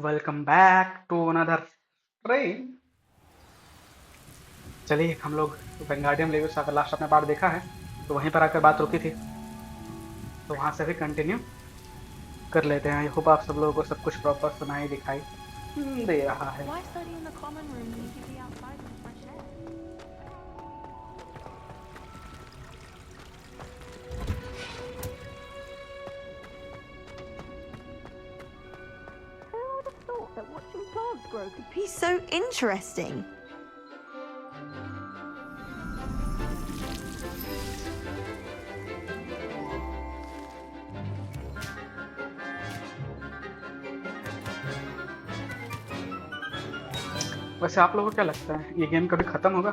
Welcome back to another train. चलिए हम लोग वेंगार्डियम लेवियोसा का लास्ट अपना पार्ट देखा है, तो वहीं पर आकर बात रुकी थी, तो वहां से भी कंटिन्यू कर लेते हैं। आई होप आप सब लोगों को सब कुछ प्रॉपर सुनाई दिखाई दे रहा है। Why study in the common room when you could be outside in the fresh air? Who would have thought that watching plants grow could be so interesting? वैसे आप लोगों को क्या लगता है, ये गेम कभी खत्म होगा?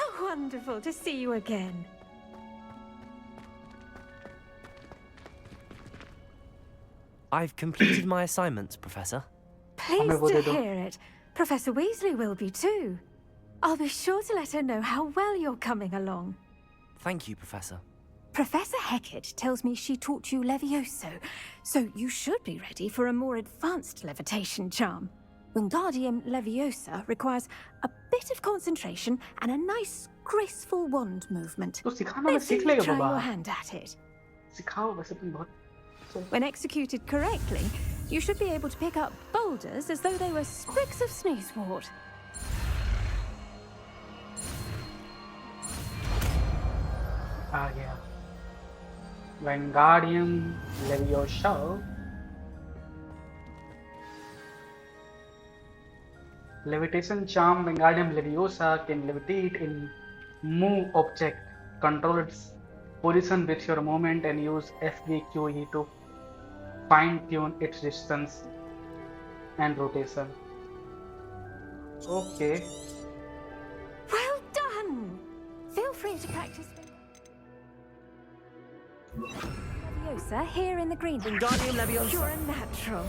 How wonderful to see you again. I've completed my assignments, Professor. Pleased to hear it. Professor Weasley will be too. I'll be sure to let her know how well you're coming along. Thank you, Professor. Professor Hecat tells me she taught you Levioso, so you should be ready for a more advanced levitation charm. Wingardium Leviosa requires a bit of concentration and a nice, graceful wand movement. तो सिखाना मैं Let's see सीख you लेगा try Baba. your hand at it. सिखाओ, वैसे तुम बहुत When executed correctly, you should be able to pick up boulders as though they were sprigs of sneezewort. आ गया वेंगार्डियम leviosa. Levitation charm Wingardium Leviosa can levitate in move object, control its position with your movement, and use FVQE to fine-tune its distance and rotation. Okay. Well done! Feel free to practice Leviosa here in the green. Wingardium Leviosa. You're a natural.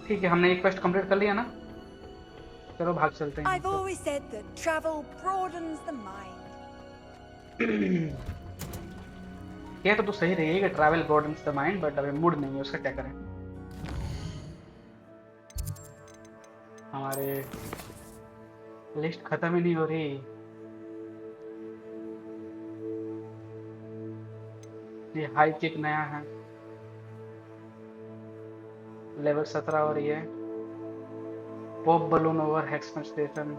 ठीक है, हमने एक quest complete कर लिया ना, चलो भाग चलते हैं। I've always said that travel broadens the mind. ये तो सही रही है कि travel broadens the mind, but अभी मूड नहीं है, उसका क्या करें। हमारे लिस्ट खत्म ही नहीं हो रही। ये हाई किक नया है, लेवल 17 हो रही है। पॉप बलून ओवर हेक्समन स्टेशन।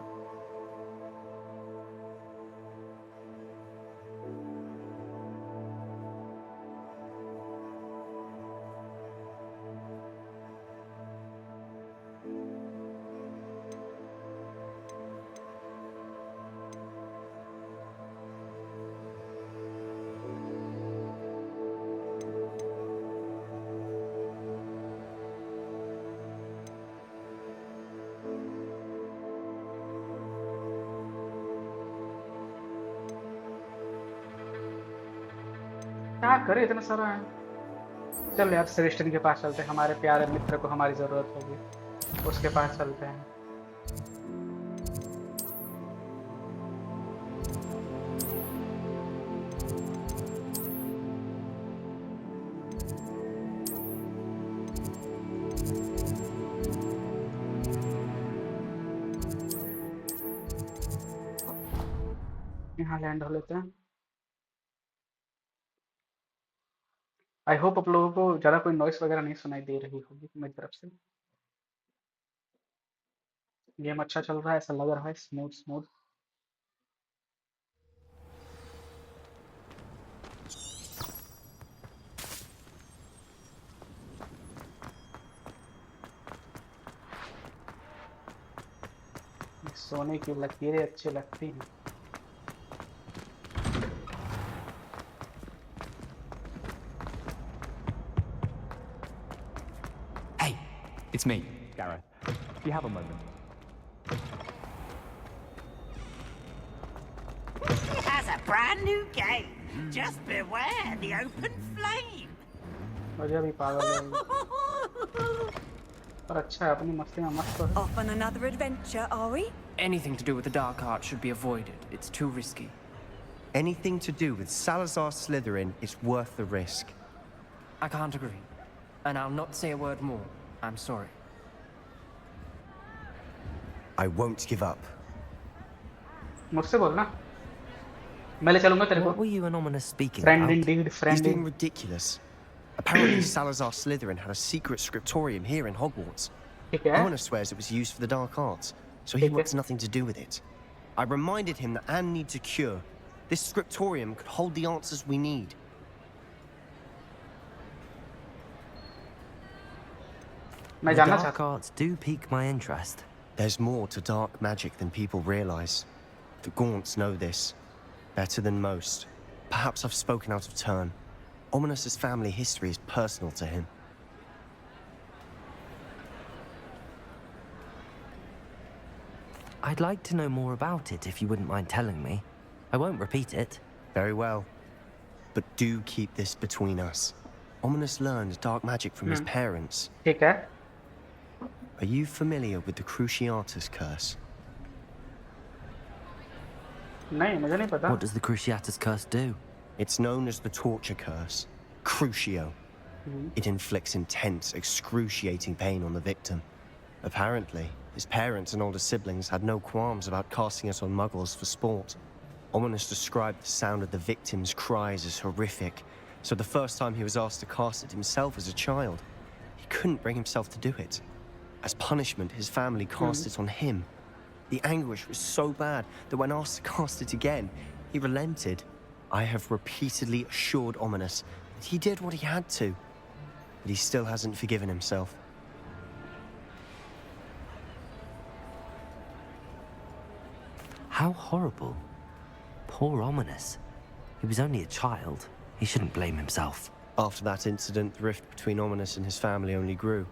क्या करे, इतना सारा है। चल यार, सेबेस्टियन के पास चलते हैं, हमारे प्यारे मित्र को हमारी जरूरत होगी, उसके पास चलते हैं। यहाँ लैंड हो लेते हैं। आई होप आप लोगों को ज़्यादा कोई नॉइस वगैरह नहीं सुनाई दे रही होगी मेरी तरफ से। गेम अच्छा चल रहा है, ऐसा लग रहा है, स्मूथ स्मूथ। सोने की लकीरें अच्छी लगती हैं। It's me, Gareth. Do you have a moment? It has a brand new game. Just beware the open flame. मुझे भी पागल है ये। पर अच्छा है अपनी मस्ती में मस्त है। Off on another adventure, are we? Anything to do with the dark art should be avoided. It's too risky. Anything to do with Salazar Slytherin is worth the risk. I can't agree. And I'll not say a word more. I'm sorry. I won't give up. मुझसे बोलना। मैं ले चलूँगा तेरे What को। were you and Ominous speaking Friend about? indeed, He's friend being indeed. ridiculous. Apparently, Salazar Slytherin had a secret scriptorium here in Hogwarts. ठीक है। Ominous swears it was used for the dark arts, so he Okay. wants nothing to do with it. I reminded him that Anne needs a cure. This scriptorium could hold the answers we need. मैं The जानना dark चाहता हूँ। arts do pique my interest. There's more to dark magic than people realize. The Gaunts know this better than most. Perhaps I've spoken out of turn. Ominous's family history is personal to him. I'd like to know more about it if you wouldn't mind telling me. I won't repeat it. Very well. But do keep this between us. Ominous learned dark magic from his parents. ठीक है। Are you familiar with the Cruciatus curse? नहीं मुझे नहीं पता। What does the Cruciatus curse do? It's known as the torture curse. Crucio. It inflicts intense, excruciating pain on the victim. Apparently, his parents and older siblings had no qualms about casting it on muggles for sport. Ominous described the sound of the victim's cries as horrific, so the first time he was asked to cast it himself as a child, he couldn't bring himself to do it. As punishment, his family cast it on him. The anguish was so bad that when asked to cast it again, he relented. I have repeatedly assured Ominous that he did what he had to, but he still hasn't forgiven himself. How horrible. Poor Ominous. He was only a child. He shouldn't blame himself. After that incident, the rift between Ominous and his family only grew.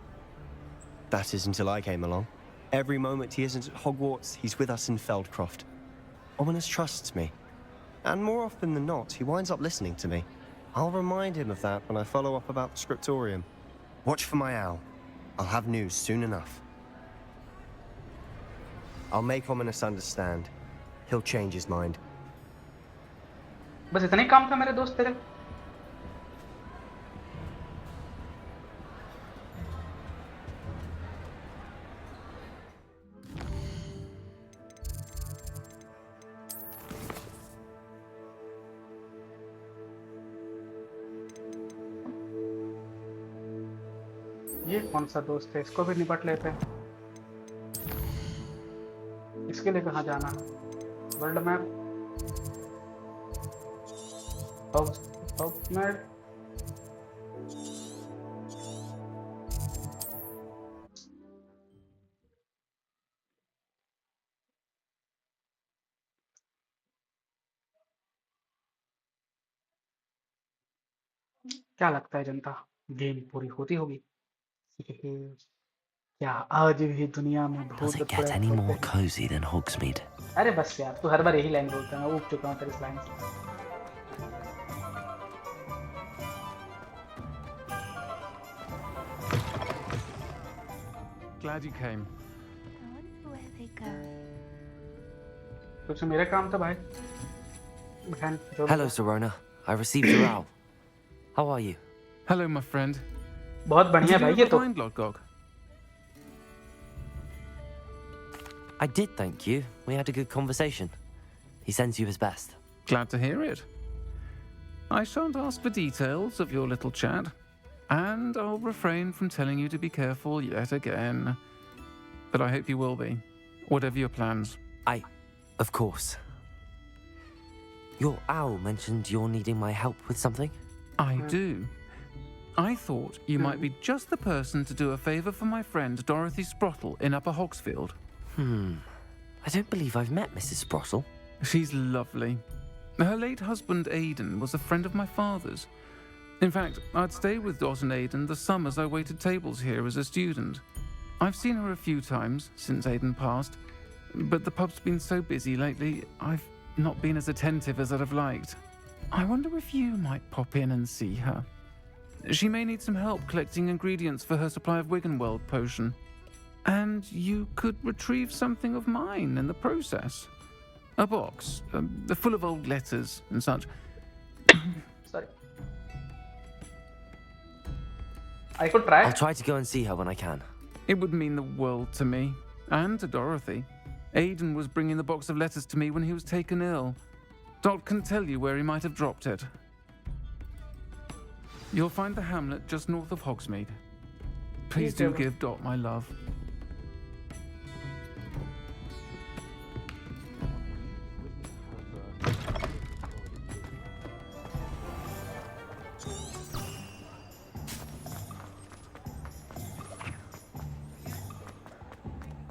That is until I came along. Every moment he isn't at Hogwarts, he's with us in Feldcroft. Ominous trusts me. And more often than not, he winds up listening to me. I'll remind him of that when I follow up about the scriptorium. Watch for my owl. I'll have news soon enough. I'll make Ominous understand. He'll change his mind. बस इतना ही काम था मेरे दोस्त तेरे। ये कौन सा दोस्त है? इसको भी निपट लेते हैं। इसके लिए कहाँ जाना? वर्ल्ड मैप, हाउस मैप, क्या लगता है जनता, गेम पूरी होती होगी? क्या आज भी दुनिया में Does भूत it get प्रेत any होते more हैं? cozy than Hogsmeade? अरे बस यार, तू हर बार यही लाइन बोलता है, मैं ऊब चुका हूँ तेरी इस लाइन से। Glad you came. I wonder where they go. कुछ मेरा काम था भाई। बहन जो भी Hello, है। Serona. I received your owl. How are you? Hello, my friend. बहुत बढ़िया Did भाई you ये ever तो। find Lodgok? I did, thank you. We had a good conversation. He sends you his best. Glad to hear it. I shan't ask for details of your little chat, and I'll refrain from telling you to be careful yet again. But I hope you will be, whatever your plans. Of course. Your owl mentioned you're needing my help with something? I do. I thought you might be just the person to do a favour for my friend Dorothy Sprottle in Upper Hogsfield. I don't believe I've met Mrs. Sprottle. She's lovely. Her late husband Aidan was a friend of my father's. In fact, I'd stayed with Dot and Aidan the summers I waited tables here as a student. I've seen her a few times since Aidan passed, but the pub's been so busy lately, I've not been as attentive as I'd have liked. I wonder if you might pop in and see her. She may need some help collecting ingredients for her supply of Wiggenweld potion. And you could retrieve something of mine in the process. A box, full of old letters and such. Sorry. I could try. I'll try to go and see her when I can. It would mean the world to me, and to Dorothy. Aidan was bringing the box of letters to me when he was taken ill. Dot can tell you where he might have dropped it. You'll find the hamlet just north of Hogsmeade. Please do give Dot my love.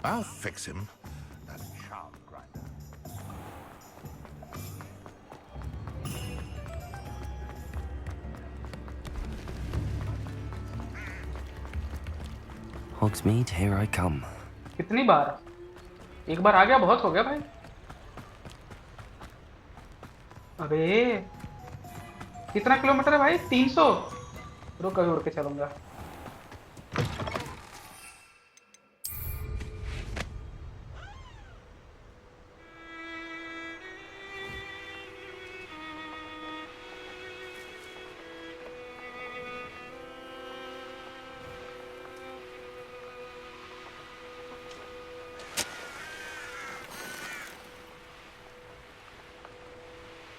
I'll fix him. That charm grinder. Hogsmeade, here I come. कितनी बार? एक बार आ गया बहुत हो गया भाई. अबे कितना kilometre है भाई? 300. रुक कभी उड़ के चलूंगा.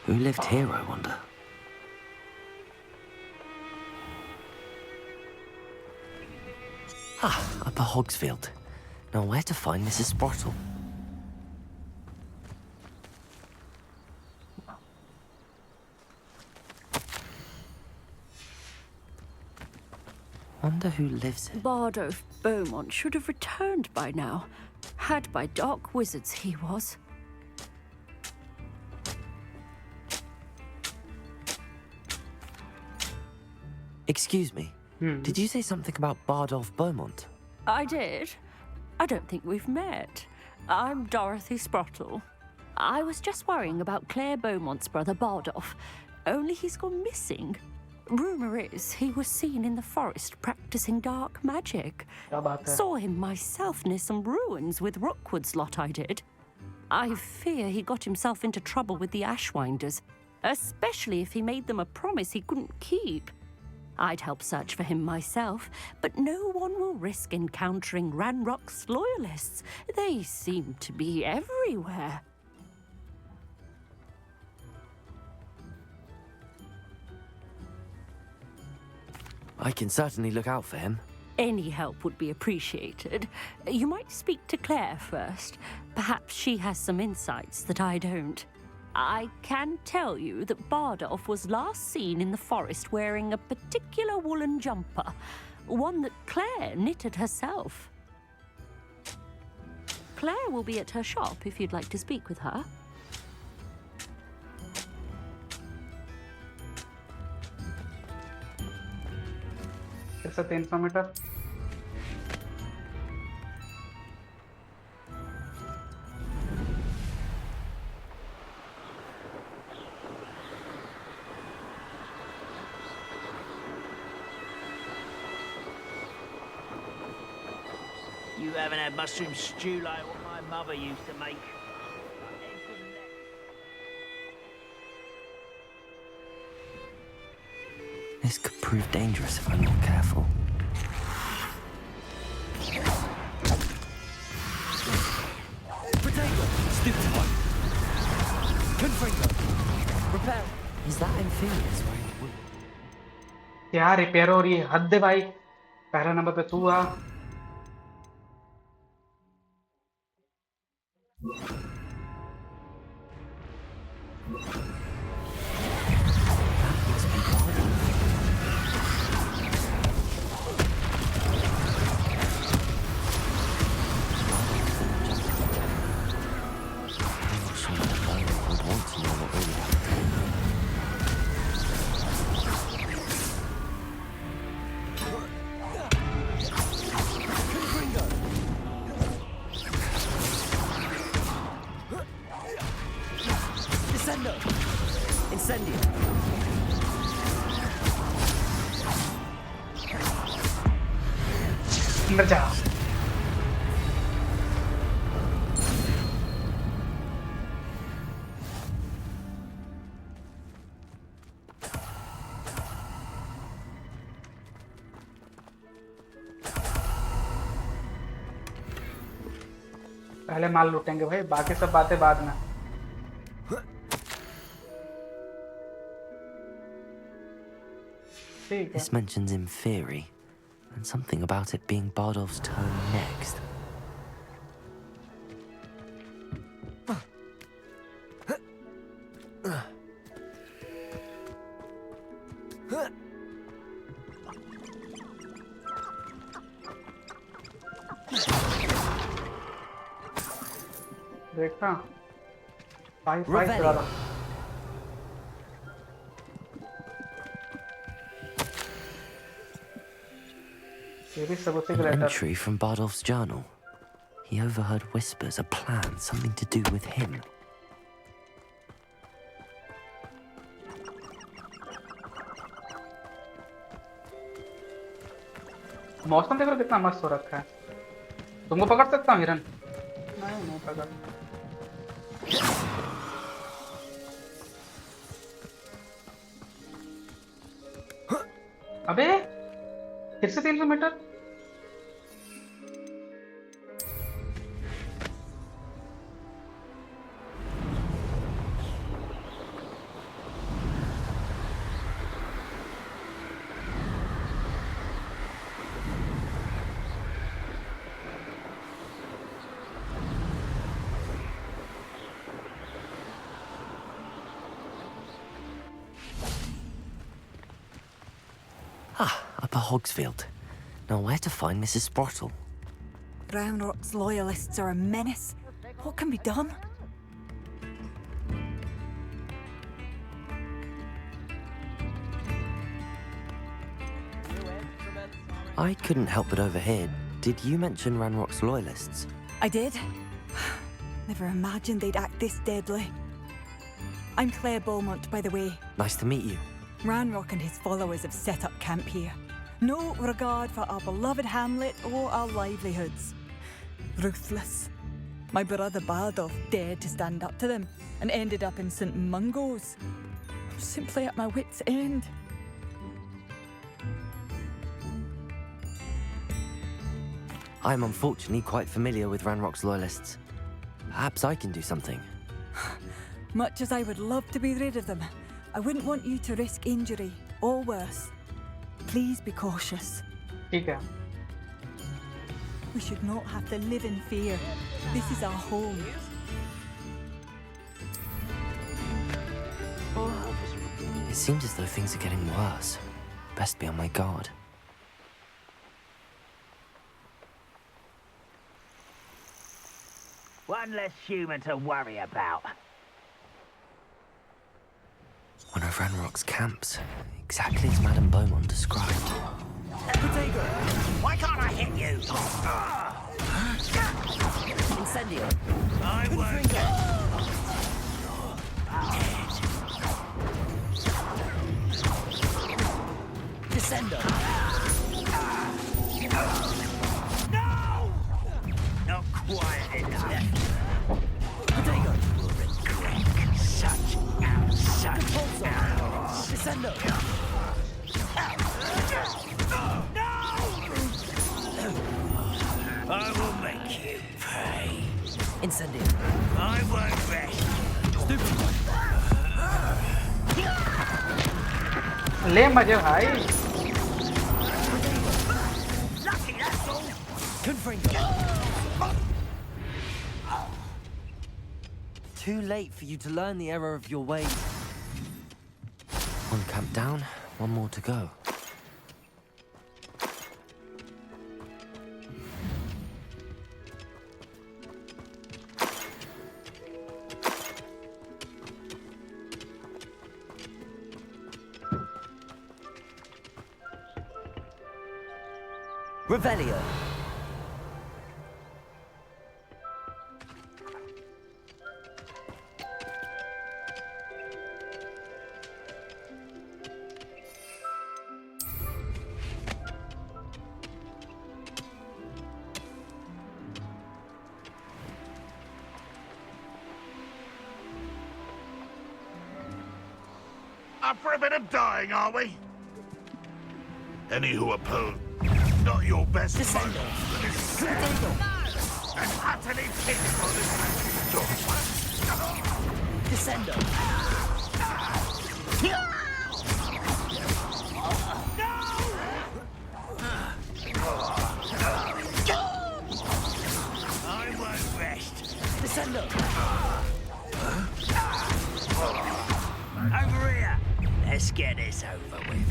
Who lived here, I wonder? Ah, Upper Hogsfield. Now where to find Mrs. Sprottle? Wonder who lives here. Bardolph Beaumont should have returned by now. Had by dark wizards he was. Excuse me. Did you say something about Bardolph Beaumont? I did. I don't think we've met. I'm Dorothy Sprottle. I was just worrying about Claire Beaumont's brother Bardolph, only he's gone missing. Rumour is he was seen in the forest practicing dark magic. Saw him myself near some ruins with Rookwood's lot I did. I fear he got himself into trouble with the Ashwinders, especially if he made them a promise he couldn't keep. I'd help search for him myself, but no one will risk encountering Ranrock's loyalists. They seem to be everywhere. I can certainly look out for him. Any help would be appreciated. You might speak to Claire first. Perhaps she has some insights that I don't. I can tell you that Bardolph was last seen in the forest wearing a particular woolen jumper, one that Claire knitted herself. Claire will be at her shop if you'd like to speak with her. कैसा 300 metre? You haven't had mushroom stew like what my mother used to make. This could prove dangerous if I'm not careful. Potato! Stupid one! Confringo! Repel! Is that Amphibious wearing wool? क्या repair हो रही है? हद है भाई. पहला number पे तू आ. Descendo! Incendio! अंदर जा। पहले माल लूटेंगे भाई, बाकी सब बातें बाद में। ठीक है। This mentions in theory, and something about it being Bardolph's turn next. देखना फाइव Revelio. चला रहा। ये भी सब उसी An का letter. entry from Bardolph's journal. He overheard whispers, a plan, something to do with him. मौसम देखो कितना मस्त हो रखा है। तुमको पकड़ सकता हूँ हिरन? नहीं नहीं पकड़। अबे फिर से 300 metre. Upper Hogsfield. Now where to find Mrs. Sprottle? Roundrock's loyalists are a menace. What can be done? I couldn't help but overhear. Did you mention Ranrock's loyalists? I did. Never imagined they'd act this deadly. I'm Claire Beaumont, by the way. Nice to meet you. Ranrock and his followers have set up camp here. No regard for our beloved hamlet or our livelihoods. Ruthless. My brother Bardolph dared to stand up to them and ended up in St. Mungo's. I'm simply at my wit's end. I'm unfortunately quite familiar with Ranrock's loyalists. Perhaps I can do something. Much as I would love to be rid of them, I wouldn't want you to risk injury or worse. Please be cautious. ठीक है। We should not have to live in fear. This is our home. It seems as though things are getting worse. Best be on my guard. One less human to worry about. One of Ranrock's camps. Exactly as Madame Beaumont described. Potato! Why can't I hit you? Incendio! I won't. Descendo! No! Not quiet enough. Potato! Such Compulso! Descendo! I will make you pay. Incendio! I won't rest. ले मजे भाई। Lucky, that's all. Confringo! Too late for you to learn the error of your ways. One camp down, one more to go. Revelio! Up for a bit of dying, are we? Any who oppose, not your best moment that is sad and utterly pitiful this Descendo. I won't rest. Descendo. Over here. Let's get this over with.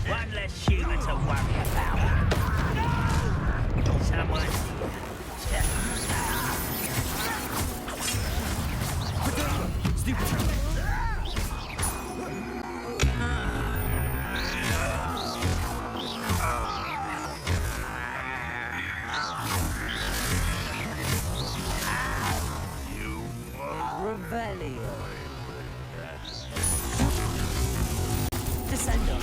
One less human to worry about. Someone. Revelio. Descendo.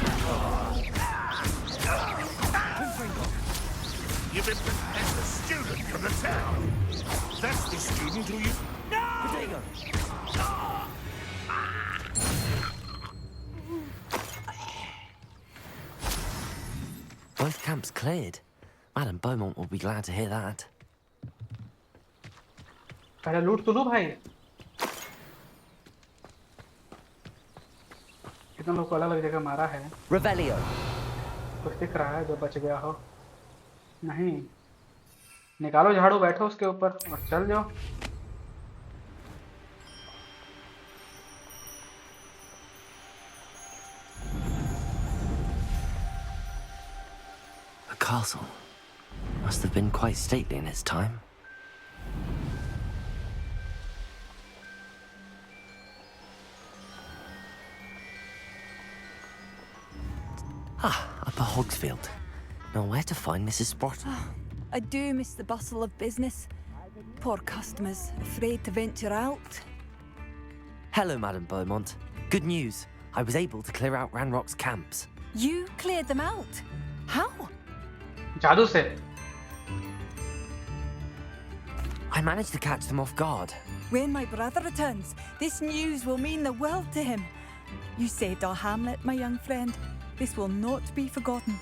You've been that's the student from the town. That's the student who you. Potato. Both camps cleared. Madame Beaumont will be glad to hear that. पहले लूट तो लो भाई। कितना लोग को अलग अलग जगह मारा है। Revelio. कुछ दिख रहा है जो बच गया हो। नहीं, निकालो झाड़ू, बैठो उसके ऊपर और चल जाओ। A castle must have been quite stately in its time. Upper Hogsfield. Now where to find Mrs. Sprottle? I do miss the bustle of business. Poor customers, afraid to venture out. Hello, Madame Beaumont. Good news. I was able to clear out Ranrock's camps. You cleared them out? How? जादू से। I managed to catch them off guard. When my brother returns, this news will mean the world to him. You saved our hamlet, my young friend. This will not be forgotten.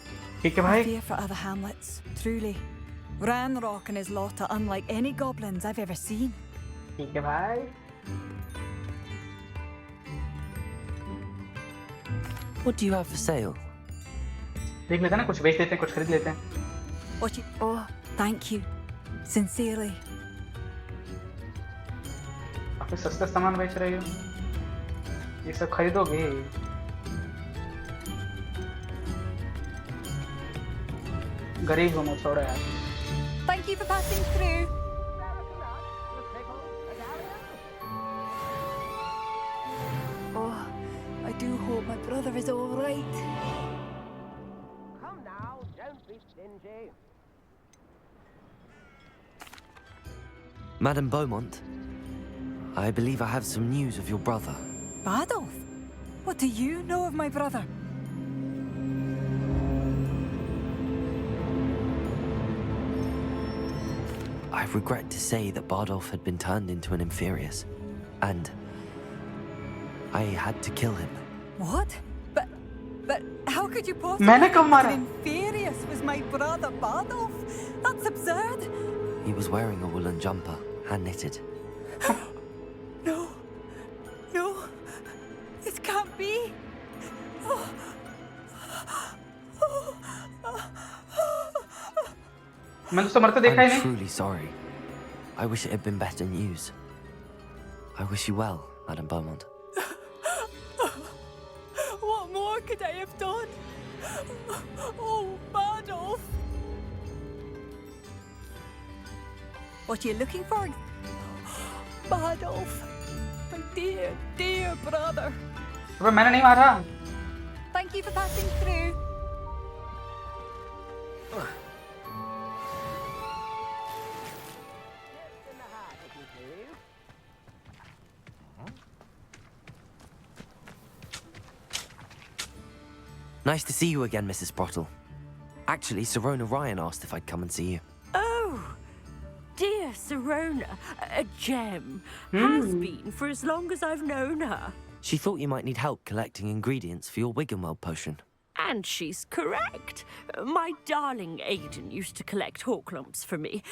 ठीक है I भाई। fear for other hamlets, truly. Ranrock and his lot are unlike any goblins I've ever seen. ठीक है भाई। What do you have for sale? देख लेते हैं ना, कुछ बेच लेते हैं, कुछ खरीद लेते हैं। What you... Oh, thank you. Sincerely. आप सस्ता सामान बेच रहे हो, ये सब खरीदोगे? गरीब हूँ मैं, छोड़ो यार। Thank you for passing through. Oh, I do hope my brother is all right. Come now, don't be stingy. Madame Beaumont, I believe I have some news of your brother. Adolf? What do you know of my brother? I regret to say that Bardolph had been turned into an Inferius, and I had to kill him. What? But how could you possibly मैंने कब think मारा? that Inferius was my brother Bardolph? That's absurd. He was wearing a woolen jumper, hand-knitted. No. No. This can't be. मैंने तो मरते देखा ही I'm नहीं। truly sorry. I wish it had been better news. I wish you well, Madame Beaumont. What more could I have done? Oh, Bardolph. What are you looking for? Bardolph. My dear, dear brother. अबे मैंने नहीं मारा। Thank you for passing through. Nice to see you again, Mrs. Sprottle. Actually, Sirona Ryan asked if I'd come and see you. Oh, dear Sirona, a gem. Has been for as long as I've known her. She thought you might need help collecting ingredients for your Wiggenweld potion. And she's correct. My darling Aiden used to collect hawk lumps for me.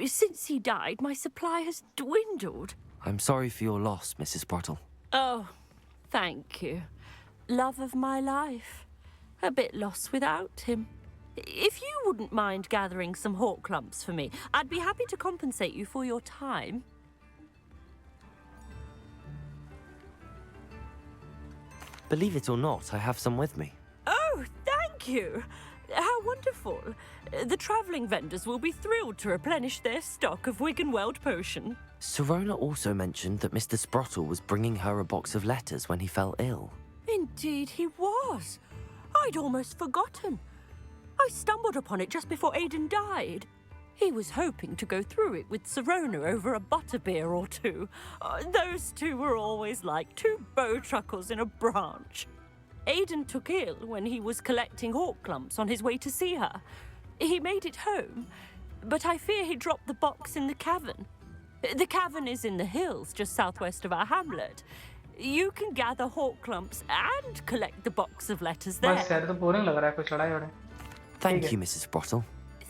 Since he died, my supply has dwindled. I'm sorry for your loss, Mrs. Sprottle. Oh, thank you. Love of my life. A bit lost without him. If you wouldn't mind gathering some hawk lumps for me, I'd be happy to compensate you for your time. Believe it or not, I have some with me. Oh, thank you. How wonderful. The travelling vendors will be thrilled to replenish their stock of Wiggenweld potion. Sirona also mentioned that Mr. Sprottle was bringing her a box of letters when he fell ill. Indeed he was. I'd almost forgotten. I stumbled upon it just before Aiden died. He was hoping to go through it with Sirona over a butterbeer or two. Those two were always like two bowtruckles in a branch. Aiden took ill when he was collecting hawk lumps on his way to see her. He made it home, but I fear he dropped the box in the cavern. The cavern is in the hills just southwest of our hamlet. You can gather hawk lumps and collect the box of letters there. बस यार तो boring लग रहा है कुछ लड़ाई वड़ाई. Thank you, Mrs. Sprottle.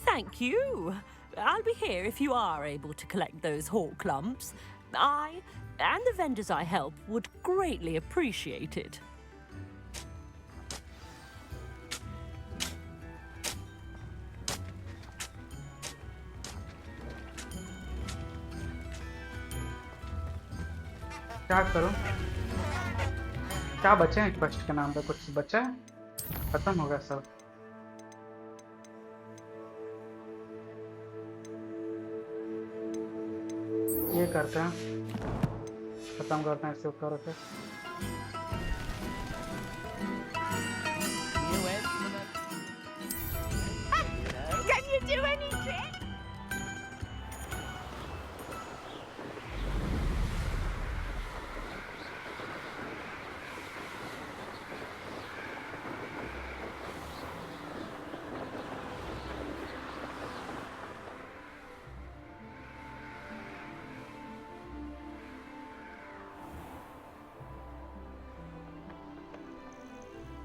Thank you. I'll be here if you are able to collect those hawk lumps. I and the vendors I help would greatly appreciate it. क्या करूं? क्या बचे हैं क्वेस्ट के नाम पे? कुछ बचा है? खत्म हो गया सब. ये करते हैं, खत्म करते हैं इससे ऊपर से. Can you do any tricks?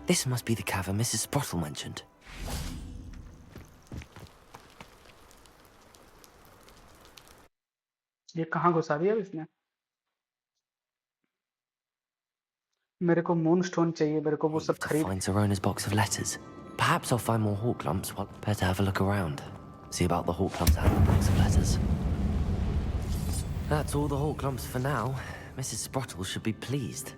This must be the cavern Mrs. Sprottle mentioned. ये कहाँ घुसा दिया इसने? मेरे को मूनस्टोन चाहिए, मेरे को वो सब To खरीद. find Sirona's box of letters. Perhaps I'll find more hawk lumps. Well, better have a look around. See about the hawk lumps and the box of letters. That's all the hawk lumps for now. Mrs. Sprottle should be pleased.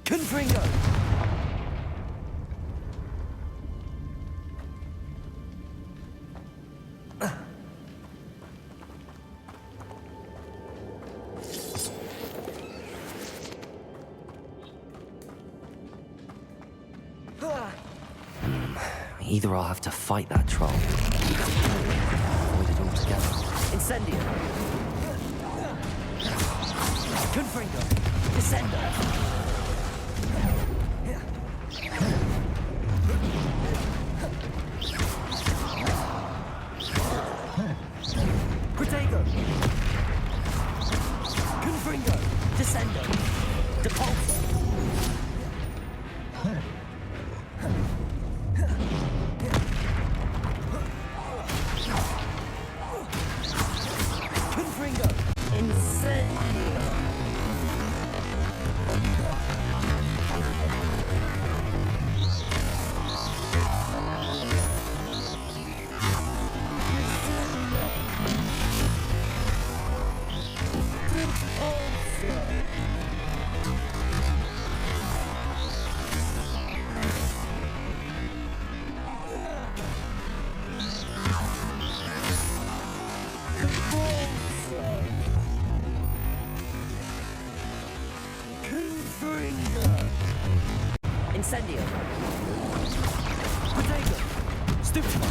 Confringo! Either I'll have to fight that troll, or avoid it altogether. Incendio. Confringo. Descendo. Protego. Confringo. Descendo. Depulso. Confringo. Incendio. Incendio. Potato. Stupefy.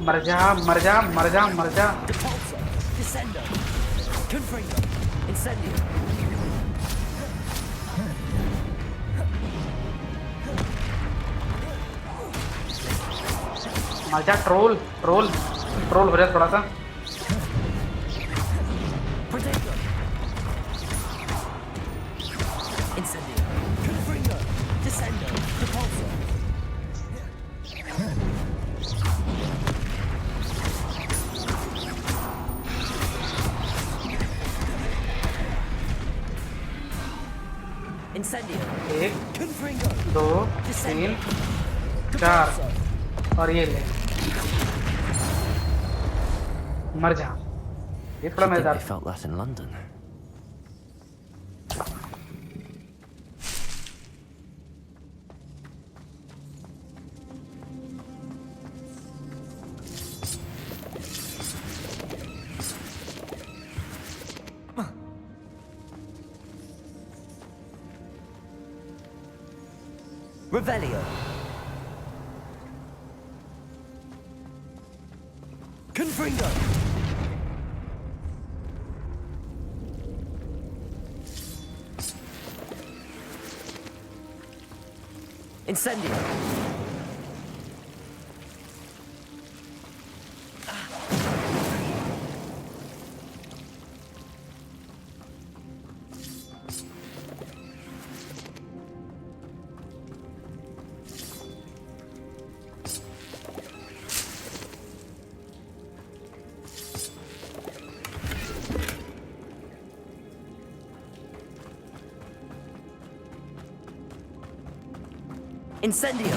मर जा मर जा मर जा मर जा। Depulso. Descendo. Confringo. Incendio. मर जा ट्रोल ट्रोल ट्रोल हो जा थोड़ा सा। Potato. Incendio. Confringo. Descendo. Depulso. Incendio. एक Confringo. दो तीन चार और ये ले मर जा। ये थोड़ा I think they मजेदार। felt that in London. Revelio. Confringo. Incendio. Incendio.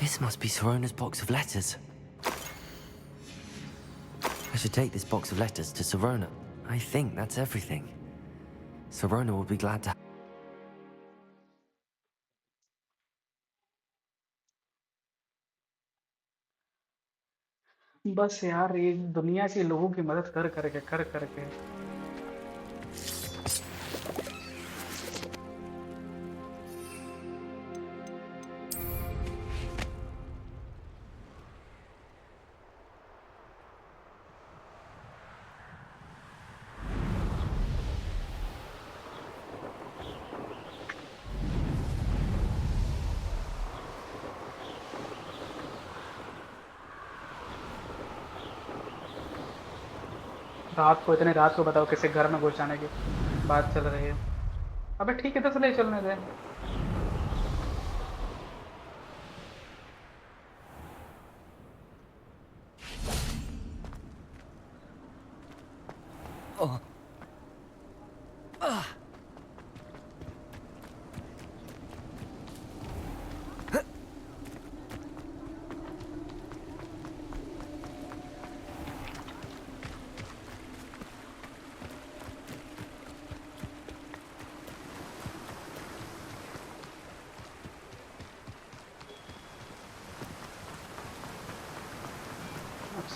This must be Sorona's box of letters. I should take this box of letters to Sorona. I think that's everything. Sorona will be glad to. बस यार ये दुनिया के लोगों की मदद कर करके इतने रात को बताओ किसी घर में घुस जाने की बात चल रही है। अबे ठीक है, तो ले चलने दे।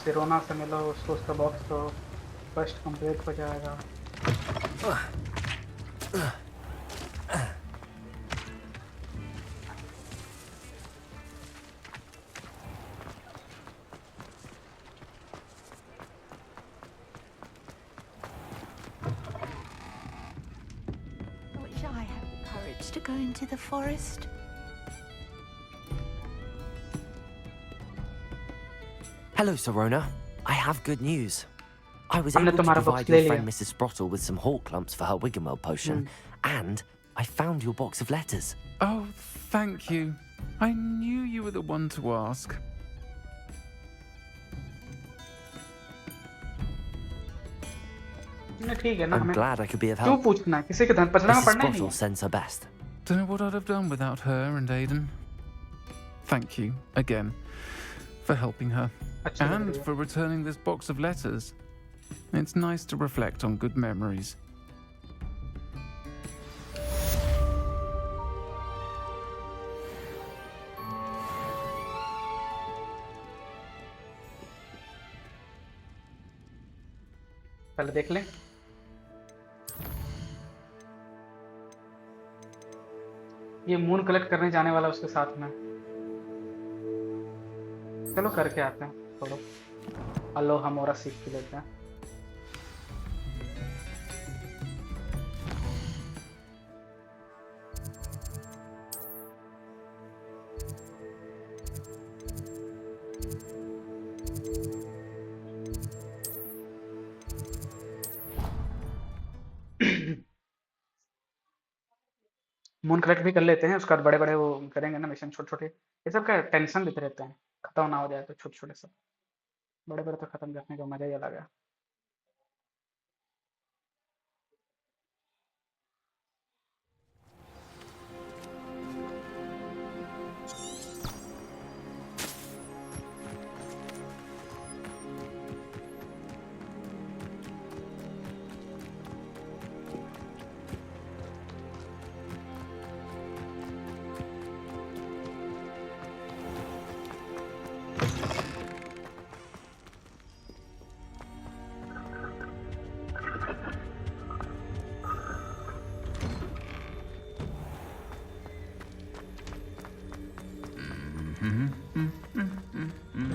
सिरोना से मिलो उसको, उसका बॉक्स तो फर्स्ट कंप्लीट हो जाएगा। I wish I had the courage to go into the forest. Hello, Sorona. I have good news. I was हमने able to तुम्हारा provide box your ले friend लिया। Mrs. Sprottle with some hawk clumps for her Wiggenweld potion, and I found your box of letters. Oh, thank you. I knew you were the one to ask. ठीक है ना, I'm हमें glad I could be of क्यों help. पूछना है? किसी के धन पचड़ा में Mrs. पढ़ना ही नहीं Sprottle है। sends her best. Don't know what I'd have done without her and Aidan. Thank you again for helping her अच्छी लग and रही है। for returning this box of letters. It's nice to reflect on good memories. पहले देख लें। ये moon collect करने जाने वाला उसके साथ में। चलो करके आते हैं थोड़ा। अलो हमारा सीख के लेते हैं। मून कलेक्ट भी कर लेते हैं, उसके बाद बड़े बड़े वो करेंगे ना मिशन, छोटे छोटे। ये सब का टेंशन देते रहते हैं, खत्म ना हो जाए तो छोटे छोटे सब। बड़े बड़े तो खत्म करने का मजा ही अलग है।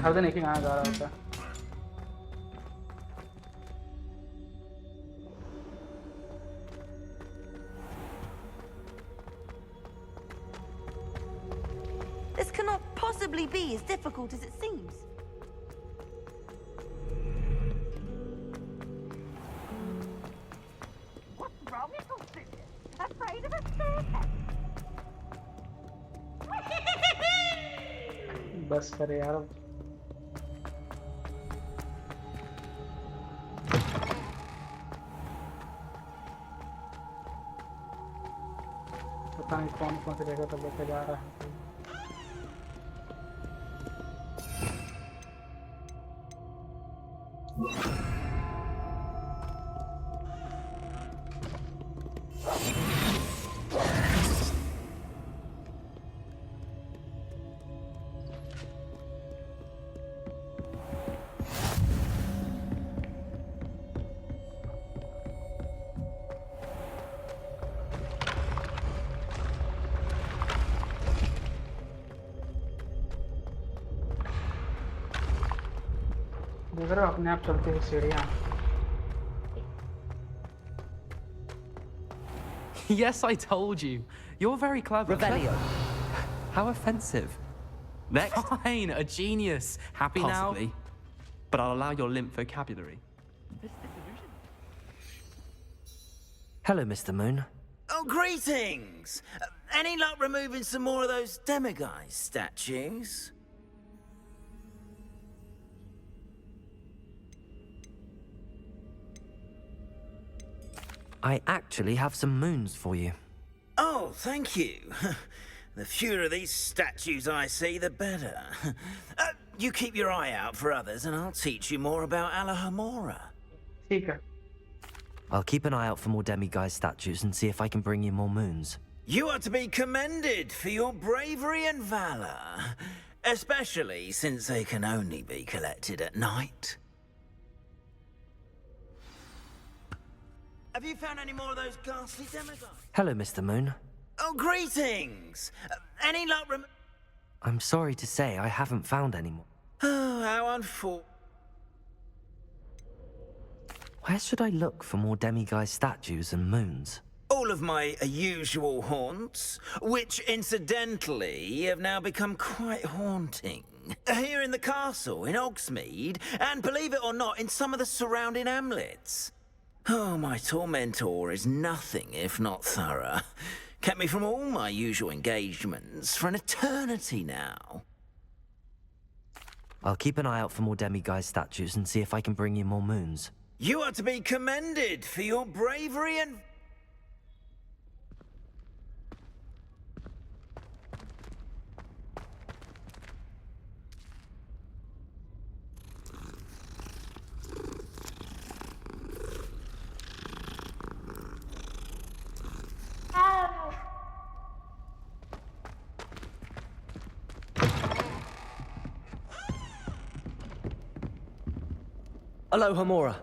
हर दिन एक ही गाना गा रहा होता है। This cannot possibly be as difficult as it seems. What's wrong with all this? Afraid of a staircase? बस करे यार। पता नहीं कौन कौन सी जगह पर लेके जा रहा है। देख रहे हो अपने आप चलती हुई सीढ़ियाँ। Yes, I told you. You're very clever. Revelio. How offensive. Next. Fine, a genius. Happy Possibly. now? But I'll allow your limp vocabulary. Hello, Mr. Moon. Oh, greetings! Any luck removing some more of those demiguise statues? I actually have some moons for you. Oh, thank you. The fewer of these statues I see, the better. You keep your eye out for others, and I'll teach you more about Alahamora. ठीक है। I'll keep an eye out for more demiguise statues and see if I can bring you more moons. You are to be commended for your bravery and valor, especially since they can only be collected at night. Have you found any more of those ghastly demiguise? Hello, Mr. Moon. Oh, greetings! Any luck I'm sorry to say I haven't found any more. Oh, how unfortunate. Where should I look for more demiguise statues and moons? All of my usual haunts, which incidentally have now become quite haunting. living. Here in the castle, in Hogsmeade, and believe it or not, in some of the surrounding hamlets. Oh, my tormentor is nothing if not thorough. Kept me from all my usual engagements for an eternity now. I'll keep an eye out for more demiguise statues and see if I can bring you more moons. You are to be commended for your bravery and... Alohomora.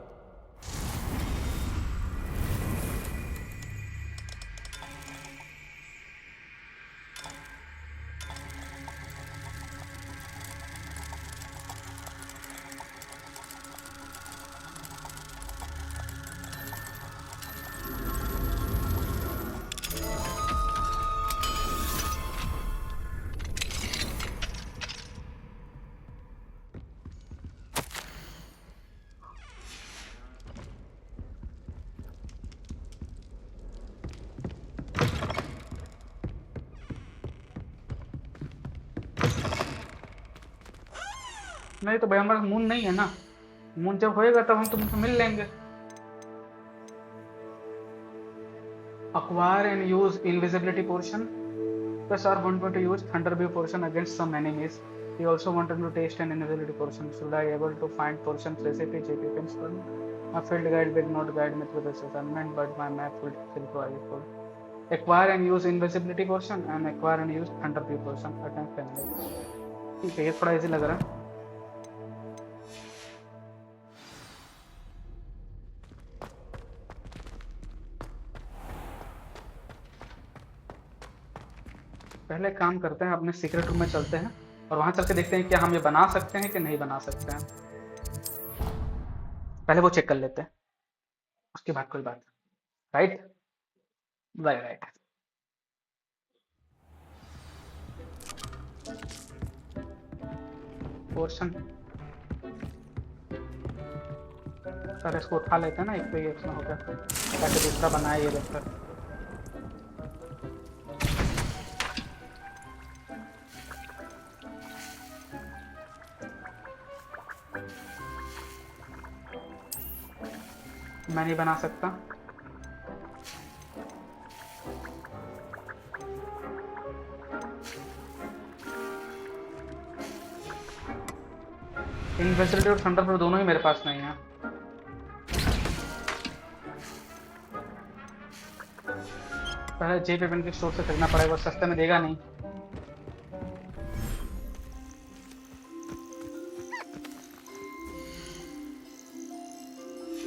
नहीं तो भाई हमारा moon नहीं है ना। Moon जब होएगा तब हम तुमसे मिल लेंगे। Acquire and use invisibility potion. Plus are wanted to use thunderbow potion against some enemies. He also wanted to taste an invisibility potion. Should I able to find potions recipe? JP can spell. My field guide will not guide me through this assignment, but my map will still provide it. Acquire and use invisibility potion and acquire and use thunderbow potion against enemies. ठीक है, ये थोड़ा easy लग रहा है। पहले काम करते हैं, अपने सीक्रेट रूम में चलते हैं और वहां चल के देखते हैं क्या हम ये बना सकते हैं कि नहीं बना सकते हैं। पहले वो चेक कर लेते हैं, उसके बाद कोई बात। Right right right. Portion sir इसको उठा लेते हैं ना, एक पे ये इसमें होगा ताकि दूसरा बनाए ये देखकर। मैं नहीं बना सकता। इनविजिबिलिटी और थंडरबोल्ट दोनों ही मेरे पास नहीं है। पहले जे पेपन के स्टोर से खरीदना पड़ेगा, वो सस्ते में देगा नहीं।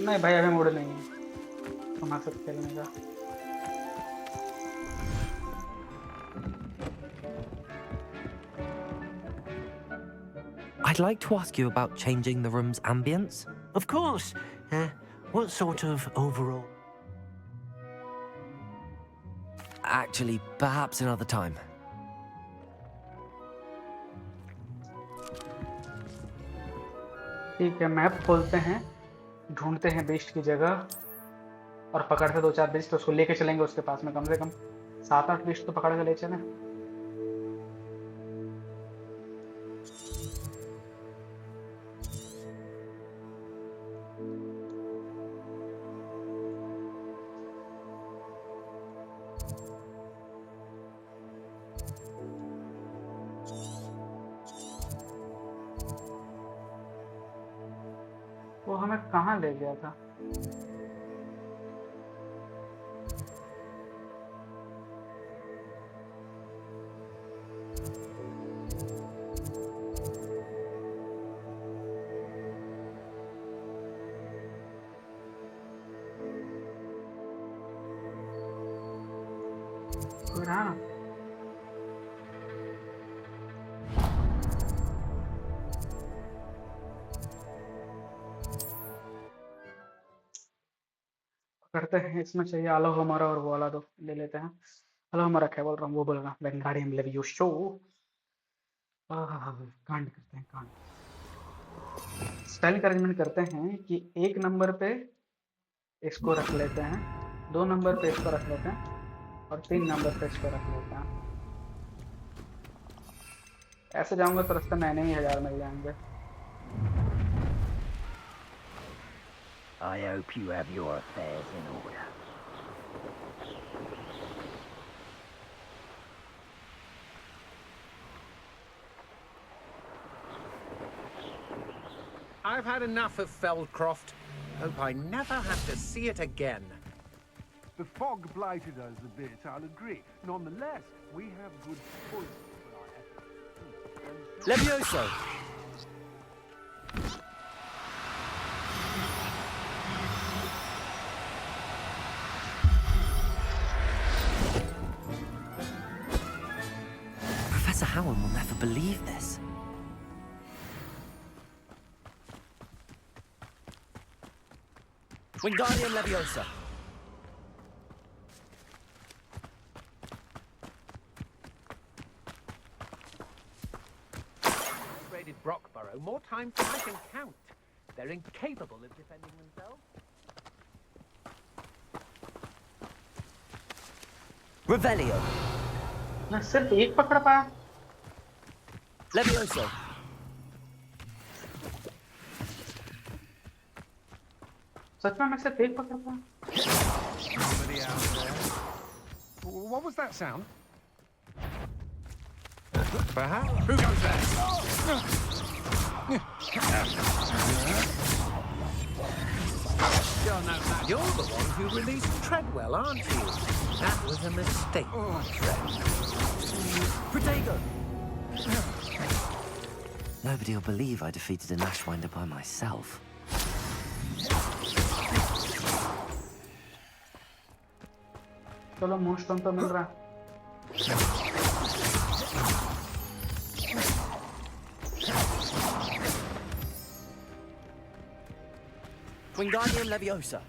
नहीं भाई अभी मूड नहीं है हमारे साथ खेलने का। I'd like to ask you about changing the room's ambience. Of course. What sort of overall? Actually, perhaps another time. ठीक है, मैप खोलते हैं, ढूंढते हैं बीस्ट की जगह और पकड़ते 2-4 बीस्ट, उसको लेके चलेंगे उसके पास में। कम से कम 7-8 बीस्ट तो पकड़ के ले चले। वो हमें कहाँ ले गया था? कोई रहा ना? करते हैं, इसमें चाहिए आलो हमारा और वो वाला दो ले लेते हैं। आलो हमारा क्या बोल रहा हूँ, वो बोल रहा हूँ, वेंगारियम लेवियोसो। कांड करते हैं कांड। स्पेलिंग अरेंजमेंट करते हैं कि 1 नंबर पे इसको रख लेते हैं, 2 नंबर पे इसको रख लेते हैं और 3 नंबर पे इसको रख लेते हैं। ऐसे जाऊंगा तो रास्ते में ही 1000 मिल जाएंगे। I hope you have your affairs in order. I've had enough of Feldcroft. Hope I never have to see it again. The fog blighted us a bit, I'll agree. Nonetheless, we have good points for our efforts. Levioso! Professor Howard will never believe this. Wingardium Leviosa! Raided Brockborough more times than I can count. They're incapable of defending themselves. Revelio! मैं सिर्फ एक पकड़ पाया। Levioso! सच में मैं सिर्फ एक पकड़ पाया। Somebody out there. What was that sound? Perhaps. Who goes there? You're no match. You're the one who released Treadwell, aren't you? That was a mistake, my friend. Protego! Nobody will believe I defeated an Ashwinder by myself. चलो मोस्टन तो मिल रहा है। Wingardium Leviosa!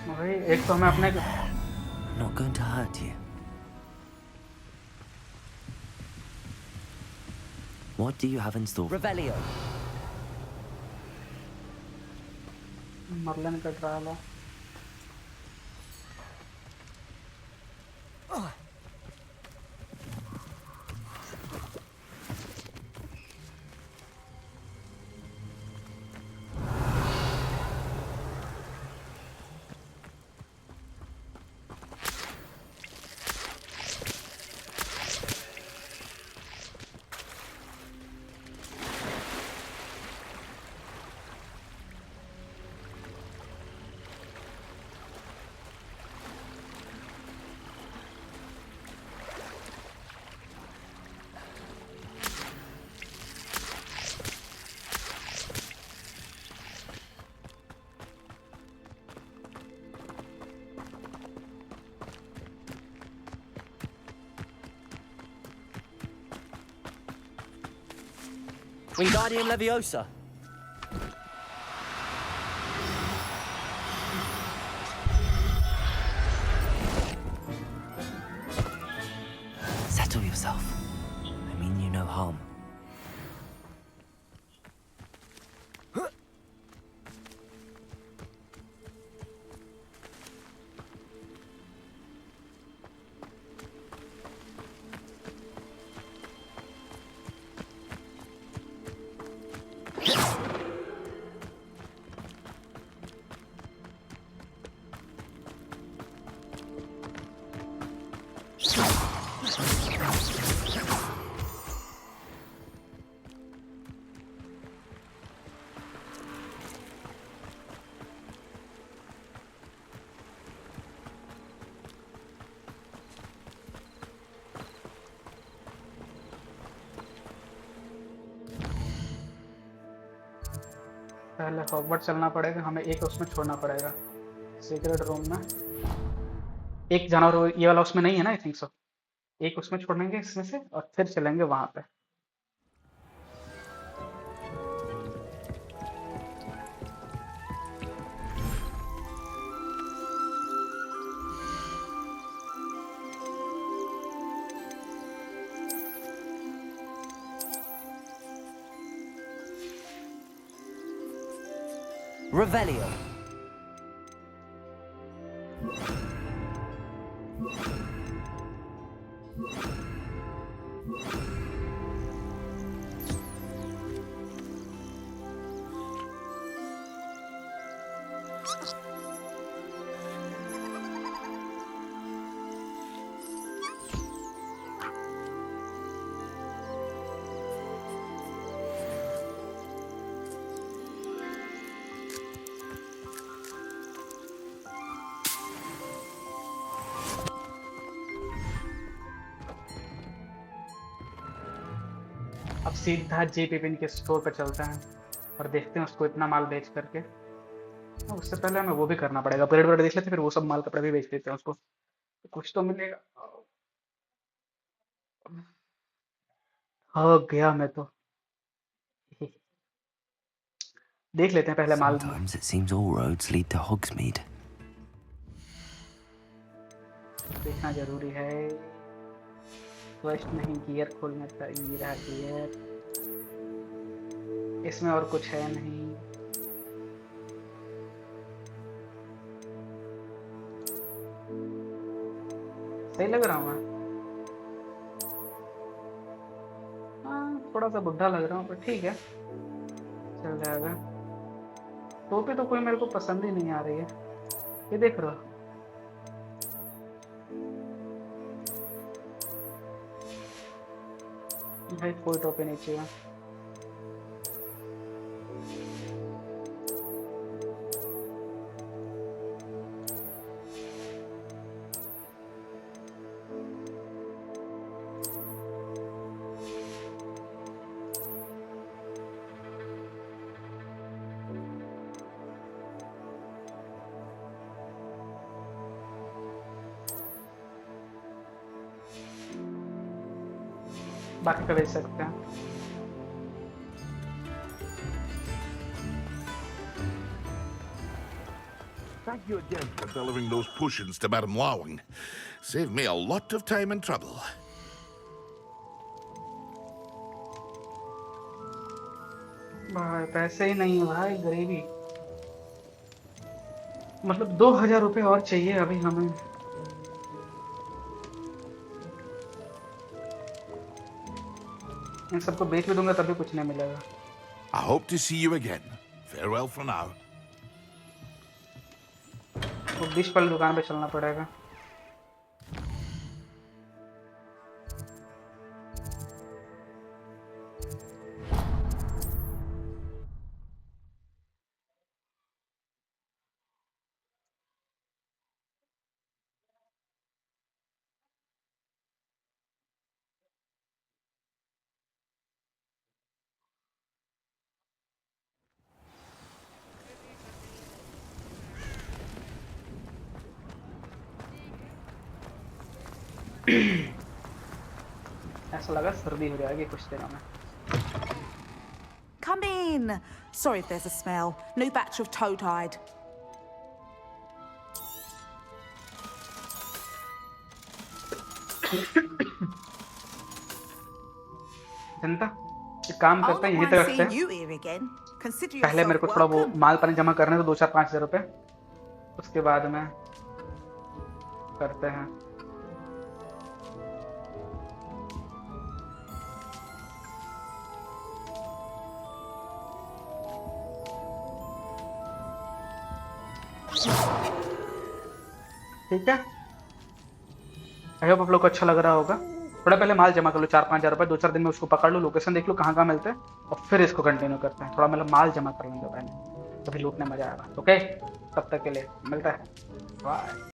भाई एक तो मैं अपने I'm not going to hurt you. What do you have in store? Revelio! मरलन का ट्रायल है। Wingardium Leviosa! Settle yourself. I mean you no harm. पहले हॉगवर्ट चलना पड़ेगा, हमें एक उसमें छोड़ना पड़ेगा सीक्रेट रूम में। एक जानवर ये वाला उसमें नहीं है ना, आई थिंक सो। एक उसमें छोड़ेंगे इसमें से और फिर चलेंगे वहां पे। Revelio. अब सीधा जे पिपिन के स्टोर पे चलते हैं और देखते हैं उसको इतना माल बेच करके। उससे पहले हमें वो भी करना पड़ेगा, परेड वरेड देख लेते फिर वो सब माल कपड़े भी बेच देते हैं उसको, तो कुछ तो मिलेगा। हो गया मैं तो देख लेते हैं पहले माल। Sometimes it seems all roads lead to Hogsmeade. देखना जरूरी है। क्वेस्ट नहीं, गियर खोलना था, ये रहा गियर। इसमें और कुछ है नहीं। सही लग रहा हूँ मैं? हाँ, थोड़ा सा बुढ़ा लग रहा हूँ पर ठीक है, चल जाएगा। टोपी तो कोई मेरे को पसंद ही नहीं आ रही है। ये देख रहा हो? भाई कोई टोपी नहीं चाहिए। बाकी का बेच सकते हैं। Thank you again for delivering those potions to Madame Lawing. Saved me a lot of time and trouble. भाई पैसे ही नहीं है भाई, गरीबी। मतलब 2000 रुपये और चाहिए अभी हमें। इन सबको बेच भी दूंगा तभी कुछ नहीं मिलेगा। I hope to see you again. Farewell for now. तो डिश वाली दुकान पे चलना पड़ेगा। ऐसा लगा सर्दी हो जाएगी कुछ दिनों में। Come in. Sorry if there's a smell. New batch of toad-hide. जनता एक काम करते हैं, यहीं तक रखते हैं। पहले मेरे को थोड़ा वो माल पानी जमा करने दो, 2-4-5 हजार रुपए, उसके बाद में करते हैं। ठीक है, आई होप आप लोग को अच्छा लग रहा होगा। थोड़ा पहले माल जमा कर लो, 4-5 हजार रुपए, 2-4 दिन में उसको पकड़ लो, लोकेशन देख लो कहाँ कहाँ मिलते हैं, और फिर इसको कंटिन्यू करते हैं। थोड़ा मतलब माल जमा कर लेंगे पहले, तभी लूटने मजा आएगा। ओके, तब तक के लिए मिलता है, बाय।